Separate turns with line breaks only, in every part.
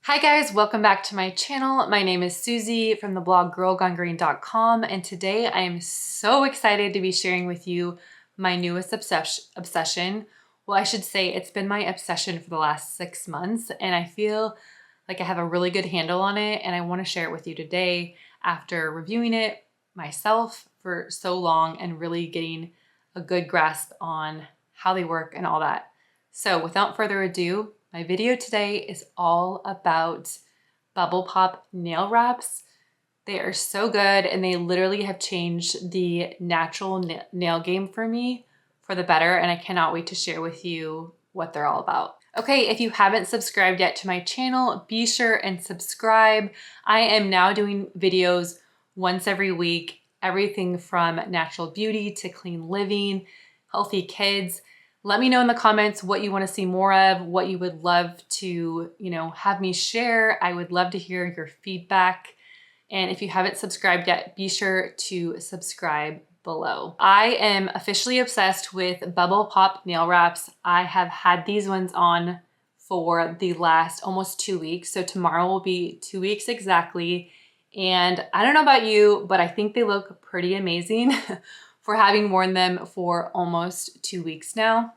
Hi guys, welcome back to my channel. My name is Susie from the blog girlgonegreen.com, and today I am so excited to be sharing with you my newest obsession. Well, I should say it's been my obsession for the last 6 months, and I feel like I have a really good handle on it, and I want to share it with you today after reviewing it myself for so long and really getting a good grasp on how they work and all that. So without further ado, my video today is all about Bubble Pop nail wraps. They are so good, and they literally have changed the natural nail game for me for the better, and I cannot wait to share with you what they're all about. Okay, if you haven't subscribed yet to my channel, be sure and subscribe. I am now doing videos once every week, everything from natural beauty to clean living, healthy kids. Let me know in the comments what you want to see more of, what you would love to, have me share. I would love to hear your feedback. And if you haven't subscribed yet, be sure to subscribe below. I am officially obsessed with Bubble Pop nail wraps. I have had these ones on for the last almost 2 weeks. So tomorrow will be 2 weeks exactly. And I don't know about you, but I think they look pretty amazing for having worn them for almost 2 weeks now.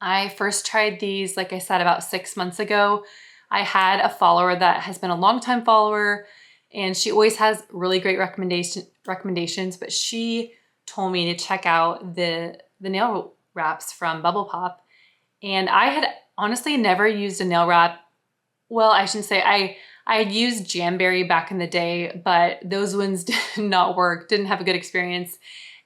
I first tried these, like I said, about 6 months ago. I had a follower that has been a longtime follower, and she always has really great recommendations, but she told me to check out the nail wraps from Bubble Pop. And I had honestly never used a nail wrap. Well, I shouldn't say I had used Jamberry back in the day, but those ones did not work, didn't have a good experience.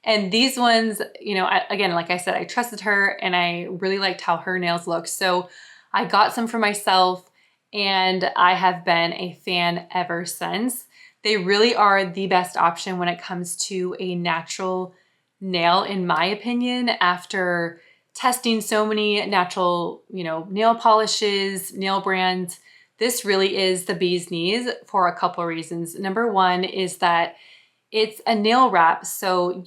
And these ones, again, like I said, I trusted her and I really liked how her nails look. So I got some for myself and I have been a fan ever since. They really are the best option when it comes to a natural nail, in my opinion, after testing so many natural, nail polishes, nail brands. This really is the bee's knees for a couple of reasons. Number one is that it's a nail wrap, so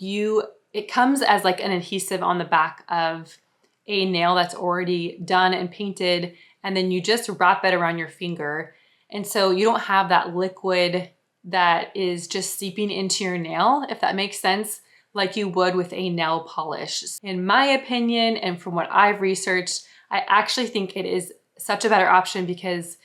it comes as like an adhesive on the back of a nail that's already done and painted, and then you just wrap it around your finger. And so you don't have that liquid that is just seeping into your nail, if that makes sense, like you would with a nail polish. In my opinion, and from what I've researched, I actually think it is such a better option because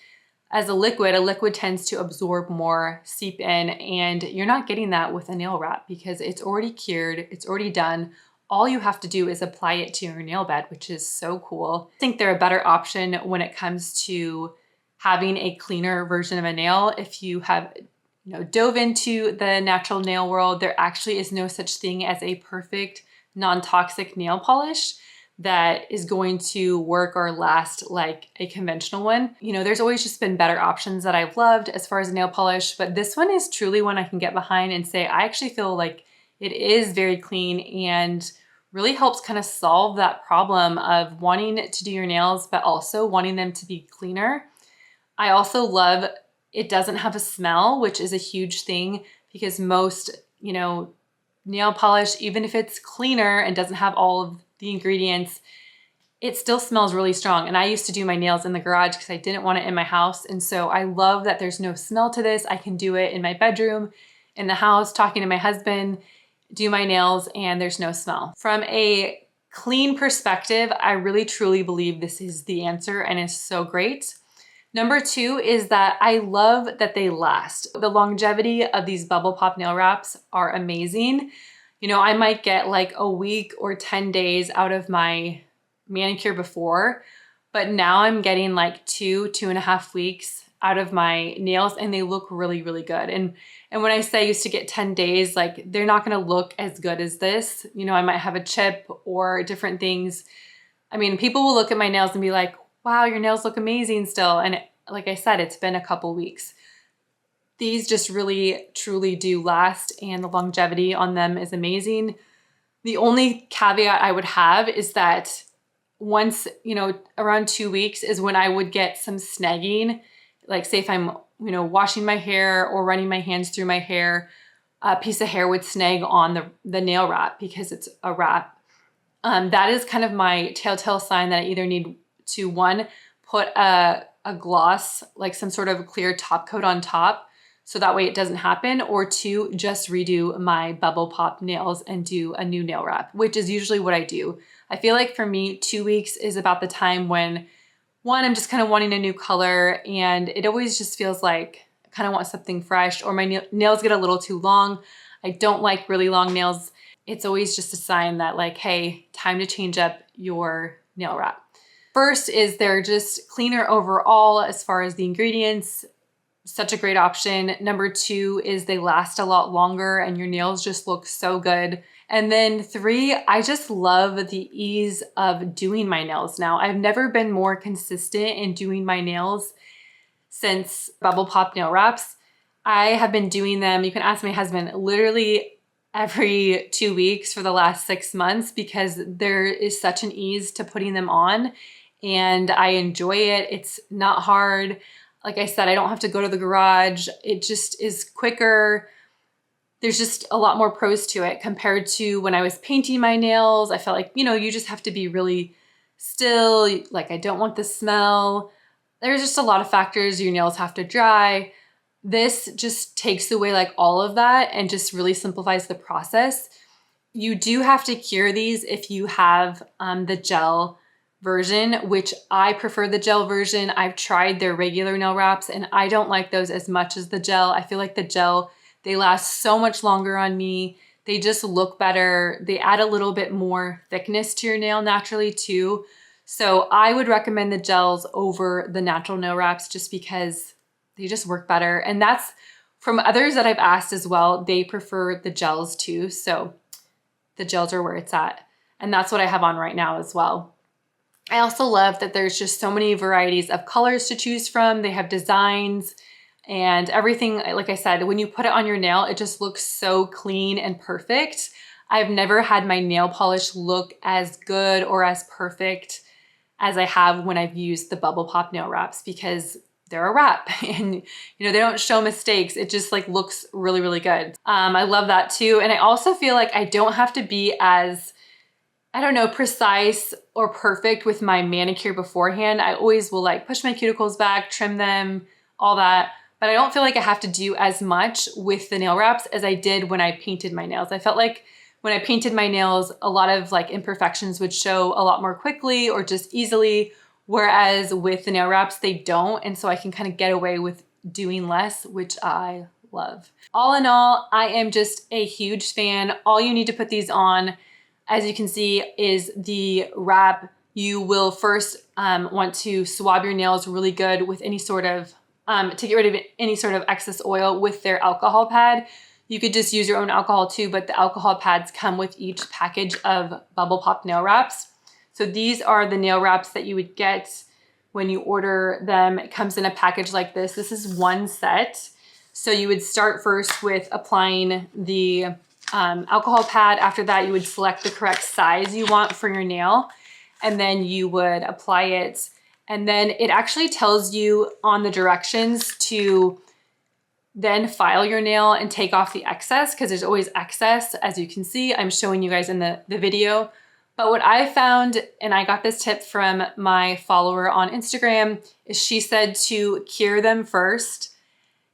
as a liquid tends to absorb more, seep in, and you're not getting that with a nail wrap because it's already cured, it's already done. All you have to do is apply it to your nail bed, which is so cool. I think they're a better option when it comes to having a cleaner version of a nail. If you have dove into the natural nail world, there actually is no such thing as a perfect non-toxic nail polish that is going to work or last like a conventional one. There's always just been better options that I've loved as far as nail polish, but this one is truly one I can get behind and say I actually feel like it is very clean and really helps kind of solve that problem of wanting to do your nails, but also wanting them to be cleaner. I also love it doesn't have a smell, which is a huge thing because most, nail polish, even if it's cleaner and doesn't have all of the ingredients, it still smells really strong. And I used to do my nails in the garage because I didn't want it in my house. And so I love that there's no smell to this. I can do it in my bedroom, in the house, talking to my husband, do my nails, and there's no smell. From a clean perspective, I really truly believe this is the answer and is so great. Number two is that I love that they last. The longevity of these Bubble Pop nail wraps are amazing. I might get like a week or 10 days out of my manicure before, but now I'm getting like 2.5 weeks out of my nails, and they look really, really good. And when I say I used to get 10 days, like they're not gonna look as good as this. I might have a chip or different things. I mean, people will look at my nails and be like, wow, your nails look amazing still. And like I said, it's been a couple weeks. These just really, truly do last, and the longevity on them is amazing. The only caveat I would have is that once, around 2 weeks is when I would get some snagging. Like say if I'm, washing my hair or running my hands through my hair, a piece of hair would snag on the nail wrap because it's a wrap. That is kind of my telltale sign that I either need to, one, put a a gloss, like some sort of clear top coat on top, so that way it doesn't happen, or two, just redo my bubble pop nails and do a new nail wrap, which is usually what I do. I feel like for me, 2 weeks is about the time when, one, I'm just kind of wanting a new color, and it always just feels like I kind of want something fresh, or my nails get a little too long. I don't like really long nails. It's always just a sign that like, hey, time to change up your nail wrap. First is they're just cleaner overall as far as the ingredients. Such a great option. Number two is they last a lot longer and your nails just look so good. And then three, I just love the ease of doing my nails now. I've never been more consistent in doing my nails since Bubble Pop nail wraps. I have been doing them, you can ask my husband, literally every 2 weeks for the last 6 months, because there is such an ease to putting them on and I enjoy it. It's not hard. Like I said, I don't have to go to the garage. It just is quicker. There's just a lot more pros to it compared to when I was painting my nails. I felt like, you just have to be really still. Like, I don't want the smell. There's just a lot of factors. Your nails have to dry. This just takes away like all of that and just really simplifies the process. You do have to cure these if you have the gel version, which I prefer the gel version. I've tried their regular nail wraps and I don't like those as much as the gel. I feel like the gel, they last so much longer on me. They just look better. They add a little bit more thickness to your nail naturally too. So I would recommend the gels over the natural nail wraps just because they just work better. And that's from others that I've asked as well. They prefer the gels too. So the gels are where it's at. And that's what I have on right now as well. I also love that there's just so many varieties of colors to choose from. They have designs and everything. Like I said, when you put it on your nail, it just looks so clean and perfect. I've never had my nail polish look as good or as perfect as I have when I've used the Bubble Pop nail wraps, because they're a wrap and they don't show mistakes. It just like looks really, really good. I love that too. And I also feel like I don't have to be as, precise or perfect with my manicure beforehand. I always will like push my cuticles back, trim them, all that. But I don't feel like I have to do as much with the nail wraps as I did when I painted my nails. I felt like when I painted my nails, a lot of like imperfections would show a lot more quickly or just easily, whereas with the nail wraps, they don't. And so I can kind of get away with doing less, which I love. All in all, I am just a huge fan. All you need to put these on, as you can see, is the wrap. You will first want to swab your nails really good with any sort of, to get rid of any sort of excess oil with their alcohol pad. You could just use your own alcohol too, but the alcohol pads come with each package of Bubble Pop nail wraps. So these are the nail wraps that you would get when you order them. It comes in a package like this. This is one set. So you would start first with applying the alcohol pad. After that, you would select the correct size you want for your nail, and then you would apply it. And then it actually tells you on the directions to then file your nail and take off the excess, because there's always excess. As you can see, I'm showing you guys in the video. But what I found, and I got this tip from my follower on Instagram, is she said to cure them first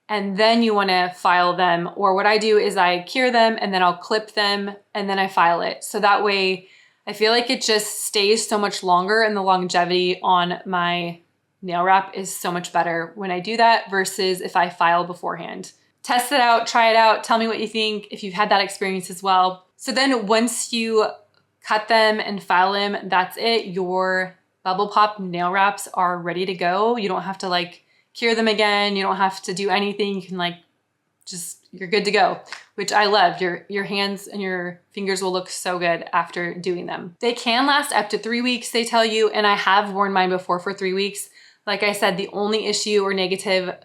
and then you want to file them. Or what I do is I cure them and then I'll clip them and then I file it. So that way I feel like it just stays so much longer and the longevity on my nail wrap is so much better when I do that versus if I file beforehand. Test it out, try it out, tell me what you think if you've had that experience as well. So then once you cut them and file them, that's it. Your Bubble Pop nail wraps are ready to go. You don't have to like cure them again. You don't have to do anything. You can like you're good to go, which I love. Your hands and your fingers will look so good after doing them. They can last up to 3 weeks, they tell you, and I have worn mine before for 3 weeks. Like I said, the only issue or negative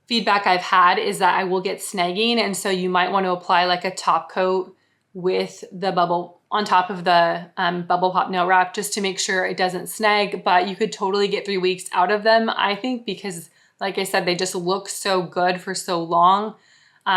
feedback I've had is that I will get snagging, and so you might want to apply like a top coat with the bubble on top of the Bubble Pop nail wrap just to make sure it doesn't snag, but you could totally get 3 weeks out of them, I think, because like I said, they just look so good for so long.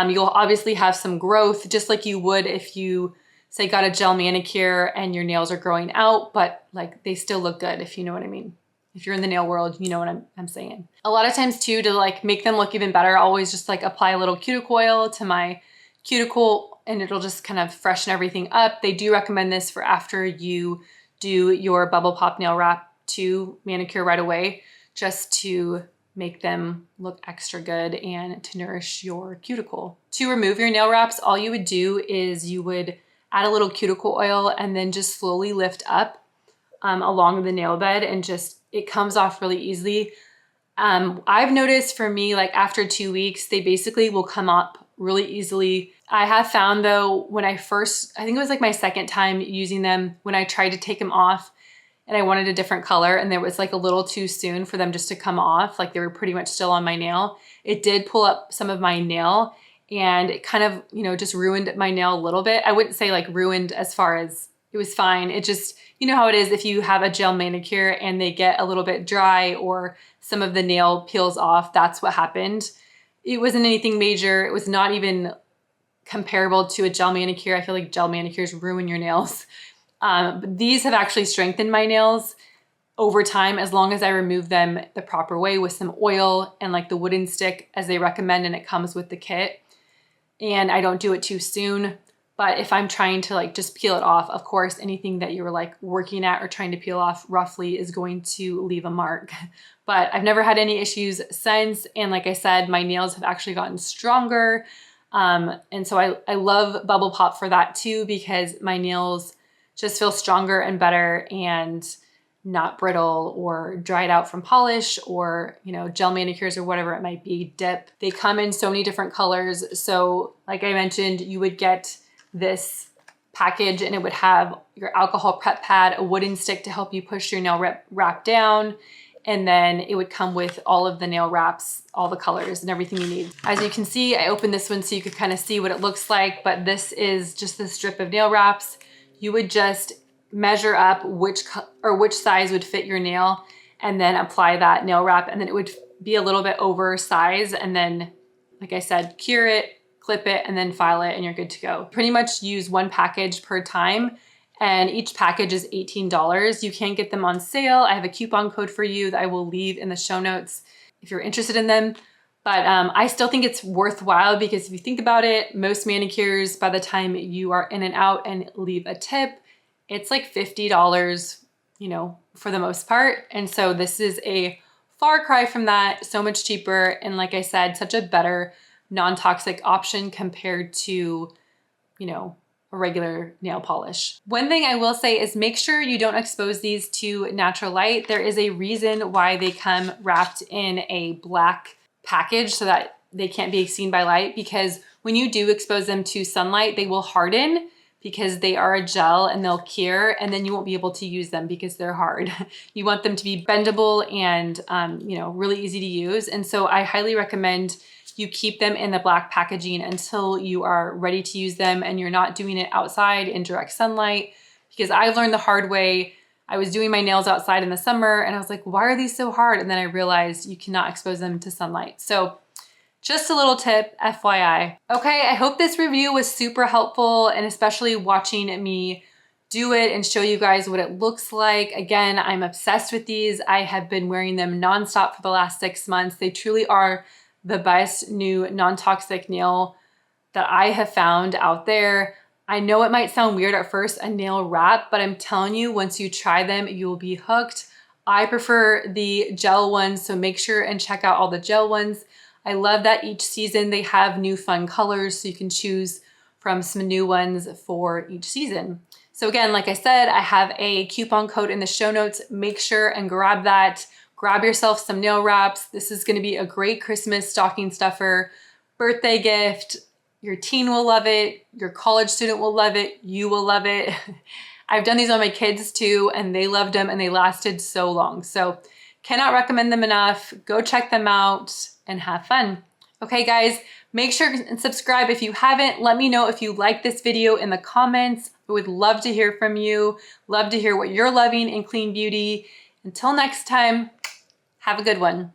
You'll obviously have some growth, just like you would if you, say, got a gel manicure and your nails are growing out, but like they still look good, if you know what I mean. If you're in the nail world, you know what I'm saying. A lot of times too, to like make them look even better, I always just like apply a little cuticle oil to my cuticle and it'll just kind of freshen everything up. They do recommend this for after you do your bubble pop nail wrap to manicure right away, just to make them look extra good and to nourish your cuticle. To remove your nail wraps, all you would do is you would add a little cuticle oil and then just slowly lift up along the nail bed, and just, it comes off really easily. I've noticed for me, like after 2 weeks, they basically will come up really easily. I have found though, when I think it was like my second time using them, when I tried to take them off and I wanted a different color and there was like a little too soon for them just to come off, like they were pretty much still on my nail, it did pull up some of my nail and it kind of, you know, just ruined my nail a little bit. I wouldn't say like ruined as far as, it was fine. It just, you know how it is if you have a gel manicure and they get a little bit dry or some of the nail peels off, that's what happened. It wasn't anything major. It was not even comparable to a gel manicure. I feel like gel manicures ruin your nails. But these have actually strengthened my nails over time, as long as I remove them the proper way with some oil and like the wooden stick as they recommend, and it comes with the kit. And I don't do it too soon. But if I'm trying to like just peel it off, of course, anything that you're like working at or trying to peel off roughly is going to leave a mark. But I've never had any issues since. And like I said, my nails have actually gotten stronger. And so I love Bubble Pop for that too, because my nails just feel stronger and better and not brittle or dried out from polish or, you know, gel manicures or whatever it might be, dip. They come in so many different colors. So like I mentioned, you would get this package and it would have your alcohol prep pad, a wooden stick to help you push your nail wrap down. And then it would come with all of the nail wraps, all the colors and everything you need. As you can see, I opened this one so you could kind of see what it looks like, but this is just a strip of nail wraps. You would just measure up which size would fit your nail and then apply that nail wrap, and then it would be a little bit oversized, and then, like I said, cure it, clip it, and then file it, and you're good to go. Pretty much use one package per time, and each package is $18. You can get them on sale. I have a coupon code for you that I will leave in the show notes if you're interested in them. But I still think it's worthwhile, because if you think about it, most manicures, by the time you are in and out and leave a tip, it's like $50, you know, for the most part. And so this is a far cry from that, so much cheaper. And like I said, such a better non-toxic option compared to, you know, a regular nail polish. One thing I will say is make sure you don't expose these to natural light. There is a reason why they come wrapped in a black package so that they can't be seen by light, because when you do expose them to sunlight, they will harden because they are a gel and they'll cure, and then you won't be able to use them because they're hard. You want them to be bendable and you know, really easy to use. And so I highly recommend you keep them in the black packaging until you are ready to use them and you're not doing it outside in direct sunlight, because I've learned the hard way. I was doing my nails outside in the summer and I was like, why are these so hard? And then I realized you cannot expose them to sunlight. So just a little tip, FYI. Okay, I hope this review was super helpful, and especially watching me do it and show you guys what it looks like. Again, I'm obsessed with these. I have been wearing them nonstop for the last 6 months. They truly are the best new non-toxic nail that I have found out there. I know it might sound weird at first, a nail wrap, but I'm telling you, once you try them, you will be hooked. I prefer the gel ones, so make sure and check out all the gel ones. I love that each season they have new fun colors, so you can choose from some new ones for each season. So again, like I said, I have a coupon code in the show notes. Make sure and grab that. Grab yourself some nail wraps. This is gonna be a great Christmas stocking stuffer, birthday gift. Your teen will love it. Your college student will love it. You will love it. I've done these on my kids too, and they loved them and they lasted so long. So cannot recommend them enough. Go check them out and have fun. Okay guys, make sure and subscribe if you haven't. Let me know if you like this video in the comments. I would love to hear from you. Love to hear what you're loving in clean beauty. Until next time, have a good one.